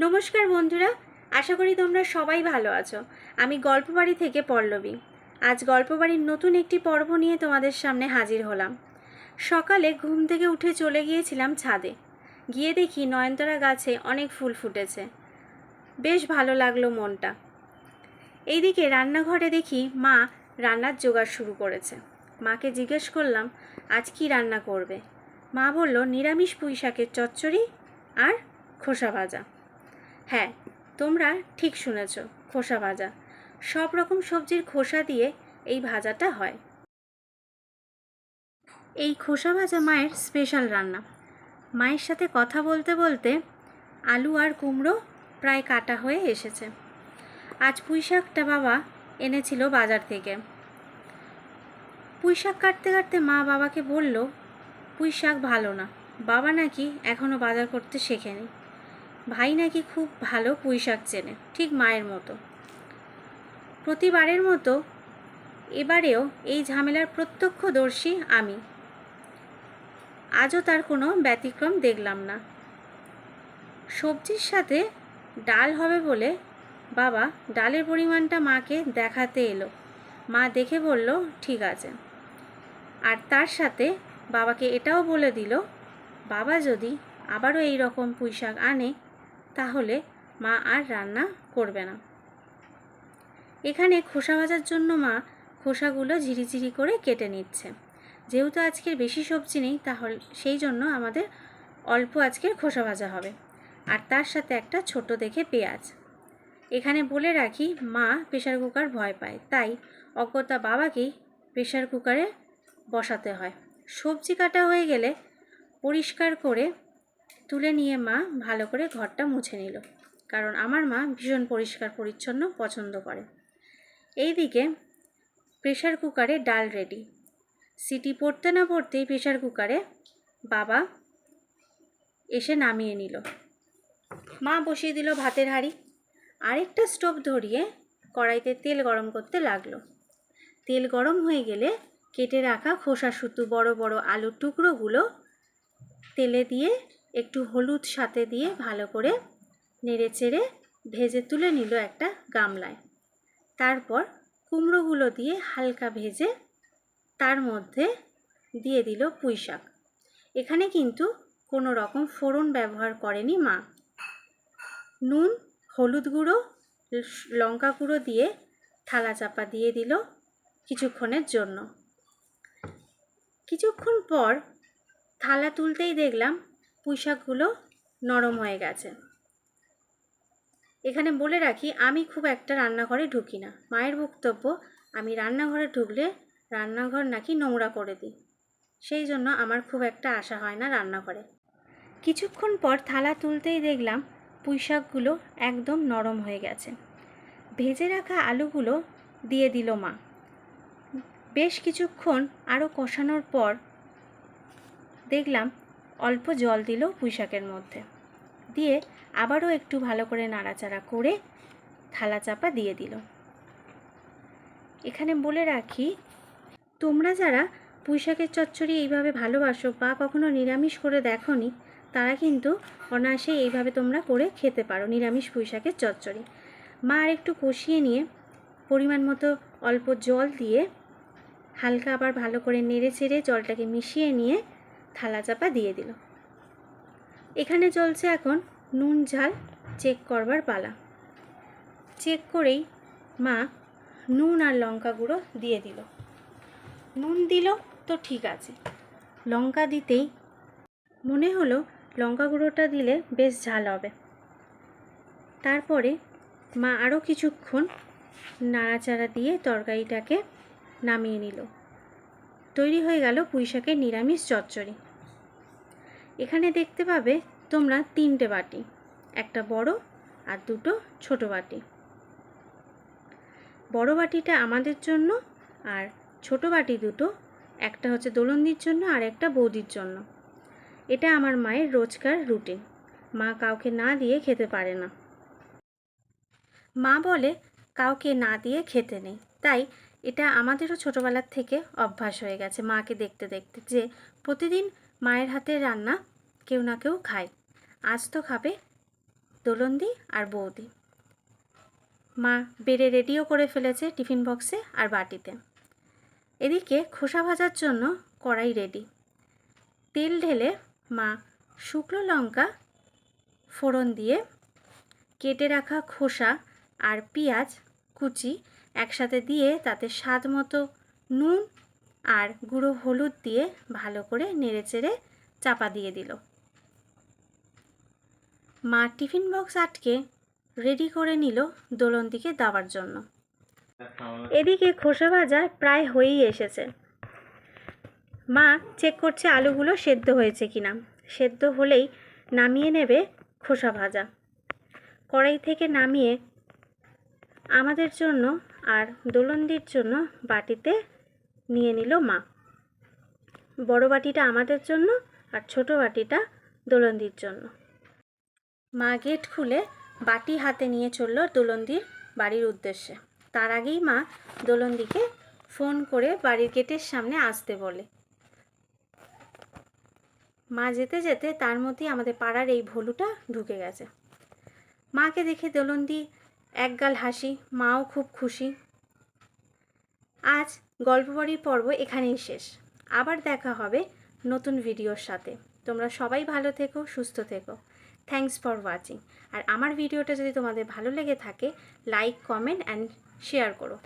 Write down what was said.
নমস্কার বন্ধুরা, আশা করি তোমরা সবাই ভালো আছো। আমি গল্পবাড়ি থেকে পল্লবী। আজ গল্পবাড়ির নতুন একটি পর্ব নিয়ে তোমাদের সামনে হাজির হলাম। সকালে ঘুম থেকে উঠে চলে গিয়েছিলাম ছাদে। গিয়ে দেখি নয়নতারা গাছে অনেক ফুল ফুটেছে। বেশ ভালো লাগলো মনটা। এইদিকে রান্নাঘরে দেখি মা রান্নার জোগাড় শুরু করেছে। মাকে জিজ্ঞেস করলাম আজ কি রান্না করবে। মা বলল নিরামিষ পুঁই শাকের চচ্চড়ি আর খোসা ভাজা। হ্যাঁ, তোমরা ঠিক শুনেছ, খোসা ভাজা। সব রকম সবজির খোসা দিয়ে এই ভাজাটা হয়। এই খোসা ভাজা মায়ের স্পেশাল রান্না। মায়ের সাথে কথা বলতে বলতে আলু আর কুমড়ো প্রায় কাটা হয়ে এসেছে। আজ পুঁই শাকটা বাবা এনেছিল বাজার থেকে। পুঁই শাক কাটতে কাটতে মা বাবাকে বলল পুঁই শাক ভালো না, বাবা নাকি এখনও বাজার করতে শেখেনি। ভাই নাকি খুব ভালো পুঁই শাক চেনে, ঠিক মায়ের মতো। প্রতিবারের মতো এবারেও এই ঝামেলার প্রত্যক্ষদর্শী আমি। আজও তার কোনো ব্যতিক্রম দেখলাম না। সবজির সাথে ডাল হবে বলে বাবা ডালের পরিমাণটা মাকে দেখাতে এলো। মা দেখে বলল ঠিক আছে। আর তার সাথে বাবাকে এটাও বলে দিল বাবা যদি আবারও এই রকম পুঁই শাক আনে তাহলে মা আর রান্না করবে না। এখানে খোসা ভাজার জন্য মা খোসাগুলো ঝিরিঝিরি করে কেটে নিচ্ছে। যেহেতু আজকের বেশি সবজি নেই, তাহলে সেই জন্য আমাদের অল্প আজকের খোসা ভাজা হবে। আর তার সাথে একটা ছোট দেখে পেঁয়াজ। এখানে বলে রাখি মা প্রেশার কুকার ভয় পায়, তাই অগত্যা বাবাকেই প্রেশার কুকারে বসাতে হয়। সবজি কাটা হয়ে গেলে পরিষ্কার করে তুলে নিয়ে মা ভালো করে ঘরটা মুছে নিল, কারণ আমার মা ভীষণ পরিষ্কার পরিচ্ছন্ন পছন্দ করে। এইদিকে প্রেশার কুকারে ডাল রেডি। সিটি পড়তে না পড়তেই প্রেশার কুকারে বাবা এসে নামিয়ে নিল। মা বসিয়ে দিল ভাতের হাঁড়ি। আরেকটা স্টোভ ধরিয়ে কড়াইতে তেল গরম করতে লাগলো। তেল গরম হয়ে গেলে কেটে রাখা খোসা শুদ্ধ বড় বড় আলুর টুকরোগুলো তেলে দিয়ে একটু হলুদ সাথে দিয়ে ভালো করে নেড়ে চেড়ে ভেজে তুলে নিল একটা গামলায়। তারপর কুমড়োগুলো দিয়ে হালকা ভেজে তার মধ্যে দিয়ে দিল পুঁই শাক। এখানে কিন্তু কোনো রকম ফোড়ন ব্যবহার করেনি মা। নুন, হলুদ গুঁড়ো, লঙ্কা গুঁড়ো দিয়ে থালা চাপা দিয়ে দিল কিছুক্ষণের জন্য। কিছুক্ষণ পর থালা তুলতেই দেখলাম পুঁই শাকগুলো নরম হয়ে গেছে। এখানে বলে রাখি আমি খুব একটা রান্নাঘরে ঢুকি না। মায়ের বক্তব্য আমি রান্নাঘরে ঢুকলে রান্নাঘর নাকি নোংরা করে দিই, সেই জন্য আমার খুব একটা আশা হয় না রান্নাঘরে। কিছুক্ষণ পর থালা তুলতেই দেখলাম পুঁই শাকগুলো একদম নরম হয়ে গেছে। ভেজে রাখা আলুগুলো দিয়ে দিল মা। বেশ কিছুক্ষণ আরও কষানোর পর দেখলাম অল্প জল দিল পুঁই শাকের মধ্যে, দিয়ে আবারও একটু ভালো করে নাড়াচাড়া করে থালা চাপা দিয়ে দিল। এখানে বলে রাখি তোমরা যারা পুঁই শাকের চচ্চড়ি এইভাবে ভালোবাসো বা কখনো নিরামিষ করে দেখোনি, তারা কিন্তু অনায়াসে এইভাবে তোমরা করে খেতে পারো নিরামিষ পুঁই শাকের চচ্চড়ি। মা আর একটু কষিয়ে নিয়ে পরিমাণ মতো অল্প জল দিয়ে হালকা আবার ভালো করে নেড়ে চেড়ে জলটাকে মিশিয়ে নিয়ে থালা চাপা দিয়ে দিল। এখানে চলছে এখন নুন ঝাল চেক করবার পালা। চেক করেই মা নুন আর লঙ্কা গুঁড়ো দিয়ে দিল। নুন দিল তো ঠিক আছে, লঙ্কা দিতেই মনে হলো লঙ্কা গুঁড়োটা দিলে বেশ ঝাল হবে। তারপরে মা আরও কিছুক্ষণ নাড়াচাড়া দিয়ে তরকারিটাকে নামিয়ে নিল। তৈরি হয়ে গেল পুঁই শাকের নিরামিষ চচ্চড়ি। এখানে দেখতে পাবে তোমরা 3টে বাটি, একটা বড় আর 2টো ছোট বাটি। বড় বাটিটা আমাদের জন্য আর ছোট বাটি 2টো, একটা হচ্ছে দোলনদির জন্য আর একটা বৌদির জন্য। এটা আমার মায়ের রোজকার রুটিন। মা কাউকে না দিয়ে খেতে পারে না। মা বলে কাউকে না দিয়ে খেতে নেই, তাই এটা আমাদেরও ছোটোবেলার থেকে অভ্যাস হয়ে গেছে মাকে দেখতে দেখতে, যে প্রতিদিন মায়ের হাতের রান্না কেউ না কেউ খায়। আজ তো খাবে, দোলনদি আর বৌদি। মা বেড়ে রেডিও করে ফেলেছে টিফিন বক্সে আর বাটিতে। এদিকে খোসা ভাজার জন্য কড়াই রেডি। তেল ঢেলে মা শুকনো লঙ্কা ফোড়ন দিয়ে কেটে রাখা খোসা আর পেঁয়াজ কুচি একসাথে দিয়ে তাতে স্বাদ মতো নুন আর গুঁড়ো হলুদ দিয়ে ভালো করে নেড়েচেড়ে চাপা দিয়ে দিল। মা টিফিন বক্স আটকে রেডি করে নিল দোলনদিকে দেওয়ার জন্য। এদিকে খোসা ভাজা প্রায় হয়েই এসেছে। মা চেক করছে আলুগুলো সেদ্ধ হয়েছে কিনা। সেদ্ধ হলেই নামিয়ে নেবে খোসা ভাজা। কড়াই থেকে নামিয়ে আমাদের জন্য আর দোলনদির জন্য বাটিতে নিয়ে নিল মা। বড় বাটিটা আমাদের জন্য আর ছোট বাটিটা দোলনদির জন্য। মা গেট খুলে বাটি হাতে নিয়ে চলল দোলনদির বাড়ির উদ্দেশ্যে। তার আগেই মা দোলনদিকে ফোন করে বাড়ির গেটের সামনে আসতে বলে। মা যেতে যেতে তার মধ্যেই আমাদের পাড়ার এই ভলুটা ঢুকে গেছে। মাকে দেখে দোলনদি একগাল হাসি, মাও খুব খুশি। আজ গল্প বাড়ির পর্ব এখানেই শেষ। আবার দেখা হবে নতুন ভিডিওর সাথে। তোমরা সবাই ভালো থেকো, সুস্থ থেকো। Thanks for watching. আর আমার ভিডিওটা যদি তোমাদের ভালো লেগে থাকে, লাইক, কমেন্ট অ্যান্ড শেয়ার করো।